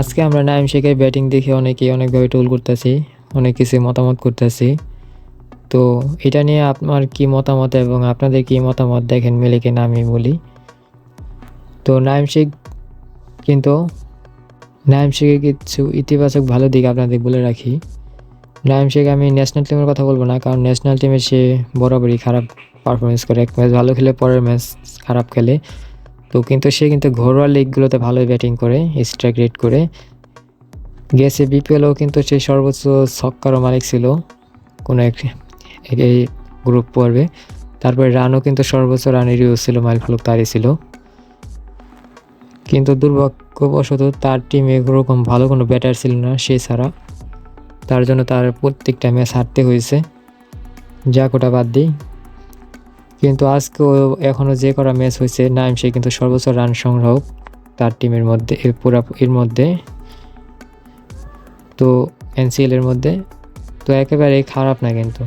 আজকে আমরা নাইম শেখের ব্যাটিং দেখে অনেকেই অনেকভাবে ট্রোল করতেছি, অনেক কিছু মতামত করতেছি। তো এটা নিয়ে আপনার কি মতামত এবং আপনাদের কি মতামত দেখেন মিলে কিনা আমি বলি। তো কিন্তু নাইম শেখের কিছু ইতিবাচক ভালো দিক আপনাদের বলে রাখি। নাইম শেখ, আমি ন্যাশনাল টিমের কথা বলবো না, কারণ ন্যাশনাল টিমে সে বরাবরই খারাপ পারফরমেন্স করে। এক ম্যাচ ভালো খেলে পরের ম্যাচ খারাপ খেলে। তো কিন্তু সে ঘরোয়া লিগগুলোতে ভালোই ব্যাটিং করে, স্ট্রাইক রেট করে গেছে। বিপিএলও কিন্তু সে সর্বোচ্চ ছক্কারও মালিক ছিল কোনো এই গ্রুপ পর্বে। তারপরে রানও কিন্তু সর্বোচ্চ রানেরও ছিল, মাইল ফলক তারই ছিল। কিন্তু দুর্ভাগ্যবশত তার টিমে ওরকম ভালো কোনো ব্যাটার ছিল না সে ছাড়া, তার জন্য তার প্রত্যেকটা ম্যাচ হারতে হয়েছে। যা কোটা বাদ দিই, কিন্তু আজকেও এখনও যে করা ম্যাচ হয়েছে নাইম শেখ কিন্তু সর্বোচ্চ রান সংগ্রাহক তার টিমের মধ্যে, এর মধ্যে, তো এনসিএল এর মধ্যে। তো একেবারে খারাপ না কিন্তু।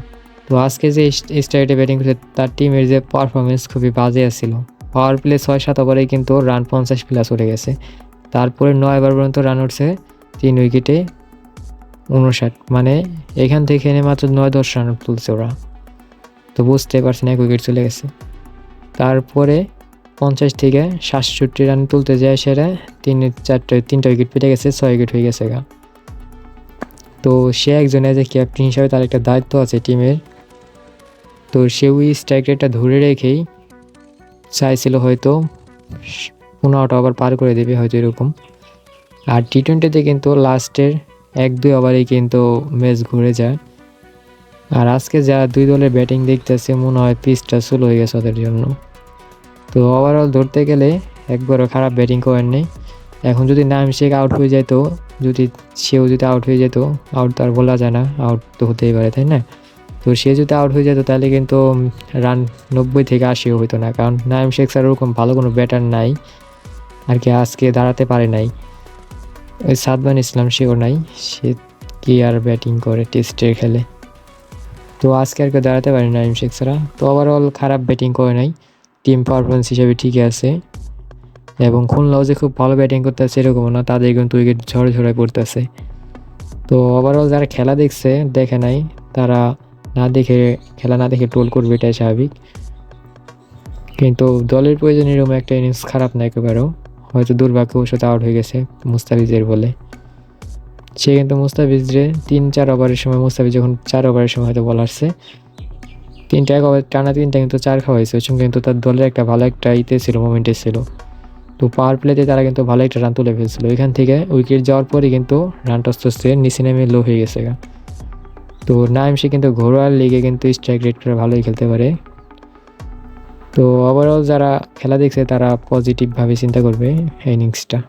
তো আজকে যে স্ট্রাইটে ব্যাটিং করছে তার টিমের যে পারফরমেন্স খুবই বাজে আসছিল। পাওয়ার প্লে 6-7 ওভারেই কিন্তু রান 50+ উঠে গেছে। তারপরে 9 ওভার পর্যন্ত রান উঠছে 3 উইকেটে 59, মানে এখান থেকে এনে মাত্র 9-10 রান তুলছে ওরা। তো বুঝতে পারছেন, 1 উইকেট চলে গেছে। তারপরে 50 থেকে 67 রান তুলতে যায় সেরা 3-4টা উইকেট পেটে গেছে, 6 উইকেট হয়ে গেছে গা। তো সে একজন এজ এ ক্যাপ্টেন হিসাবে তার একটা দায়িত্ব আছে টিমের। তো সে ওই স্ট্রাইক রেটটা ধরে রেখেই চাইছিল হয়তো 15টা ওভার পার করে দেবে হয়তো এরকম। আর টি-20তে কিন্তু লাস্টের 1-2 ওভারেই কিন্তু ম্যাচ ঘুরে যায়। আর আজকে যা দুই দলের ব্যাটিং দেখতেছে মনে হয় পিচটা স্লো হয়ে গেছে ওদের জন্য। তো ওভারঅল ধরতে গেলে একবারও খারাপ ব্যাটিং করেন নেই। এখন যদি নাইম শেখ আউট হয়ে যেত, সেও যদি আউট হয়ে যেত, আউট তো আর বলা যায় না, আউট তো হতেই পারে, তাই না? তো সে যদি আউট হয়ে যেত তাহলে কিন্তু রান 90 থেকে 80ও হইতো না, কারণ নাইম শেখ স্যার ওরকম ভালো কোনো ব্যাটার নাই আর কি, আজকে দাঁড়াতে পারে নাই। ওই সাদমান ইসলাম সেও নাই, সে কি আর ব্যাটিং করে টেস্টের খেলে। তো আজকে আর কেউ দাঁড়াতে পারে নাইম শেখ ছাড়া। তো ওভারঅল খারাপ ব্যাটিং করে নাই, টিম পারফরমেন্স হিসেবে ঠিকই আছে। এবং খুলনাও যে খুব ভালো ব্যাটিং করতেছে এরকমও না, তাদের কিন্তু উইকেট ঝরে ঝরে পড়তেছে। তো ওভারঅল যারা খেলা দেখে নাই, তারা খেলা না দেখে ট্রোল করবে, এটাই স্বাভাবিক। কিন্তু দলের প্রয়োজনে এরকম একটা ইনিংস খারাপ না একেবারেও। হয়তো দুর্ভাগ্যবশত আউট হয়ে গেছে মুস্তাফিজের বলে। সে কিন্তু মুস্তাফিজরে 3-4 ওভারের সময়, মুস্তাফিজ যখন 4 ওভারের সময় হয়তো বল আসছে, 3টা ওভার টানা 3টা কিন্তু 4 খাওয়া হয়েছে। ওই সময় কিন্তু তার দলের একটা ভালো একটা ছিল, মোমেন্টে ছিল। তো পাওয়ার প্লেতে তারা কিন্তু ভালো একটা রান তুলে ফেলছিল। এখান থেকে উইকেট যাওয়ার পরই কিন্তু রানটা আস্তে আস্তে নিচে নেমে লো হয়ে গেছে। তো নাইম শেখ কিন্তু ঘরোয়া লিগে কিন্তু স্ট্রাইক রেট করে ভালোই খেলতে পারে। তো ওভারঅল যারা খেলা দেখছে তারা পজিটিভভাবে চিন্তা করবে এই ইনিংসটা।